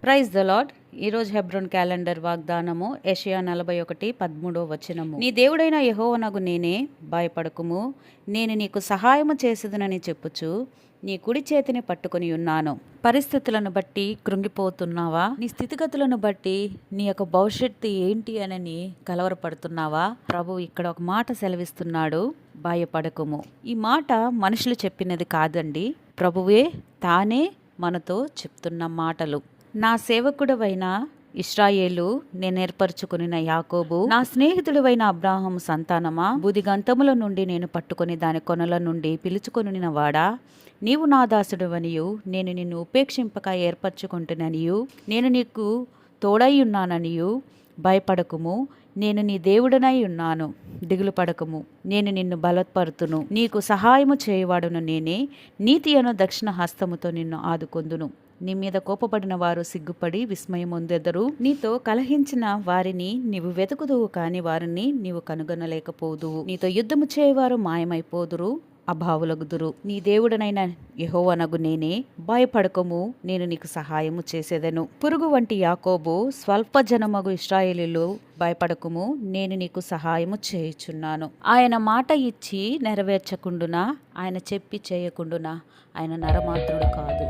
Praise the lord. ఈరోజు Hebron calendar వాగ్దానము యెషయా 41:13 వచనము. నీ దేవుడైన యెహోవానగు నేనే, భయపడకుము, నేను నీకు సహాయము చేసేదనని చెప్పుచు నీ కుడి చేతిని పట్టుకొని ఉన్నాను. పరిస్థితులను బట్టి కృంగిపోతున్నావా? నీ స్థితిగతులను బట్టి నీ యొక్క భవిష్యత్తు ఏంటి అని కలవరపడుతున్నావా? ప్రభు ఇక్కడ ఒక మాట సెలవిస్తున్నాడు, భయపడకుము. ఈ మాట మనుషులు చెప్పినది కాదండి, ప్రభువే తానే మనతో చెప్తున్న మాటలు. నా సేవకుడవైన ఇశ్రాయేలు, నేను ఏర్పరచుకున్న యాకోబు, నా స్నేహితుడివైన అబ్రాహాము సంతానమా, బుదిగంతముల నుండి నేను పట్టుకొని దాని కొనల నుండి పిలుచుకొనిన వాడా, నీవు నా దాసుడవనియు నేను నిన్ను ఉపేక్షింపక ఏర్పరచుకుంటుననియు నేను నీకు తోడై ఉన్నాననియు భయపడకుము, నేను నీ దేవుడనై ఉన్నాను, దిగులు పడకము, నేను నిన్ను బలపరుతును, నీకు సహాయము చేయువాడును నేనే, నీతి అను దక్షిణ హస్తముతో నిన్ను ఆదుకొందును. నీ మీద కోపపడిన వారు సిగ్గుపడి విస్మయమొందెదరు, నీతో కలహించిన వారిని నీవు వెతుకుదువు, కాని వారిని నీవు కనుగొనలేకపోదువు. నీతో యుద్ధము చేయవారు మాయమైపోదురు, అభావులగుదురు. నీ దేవుడనైన యెహోవానగు నేనే, భయపడకము, నేను నీకు సహాయము చేసేదను. పురుగు వంటి యాకోబు, స్వల్ప జనమగు ఇశ్రాయేలీయులు, భయపడకుము, నేను నీకు సహాయము చేయుచున్నాను. ఆయన మాట ఇచ్చి నెరవేర్చకుండునా, ఆయన చెప్పి చేయకుండునా, ఆయన నరమాత్రుడు కాదు.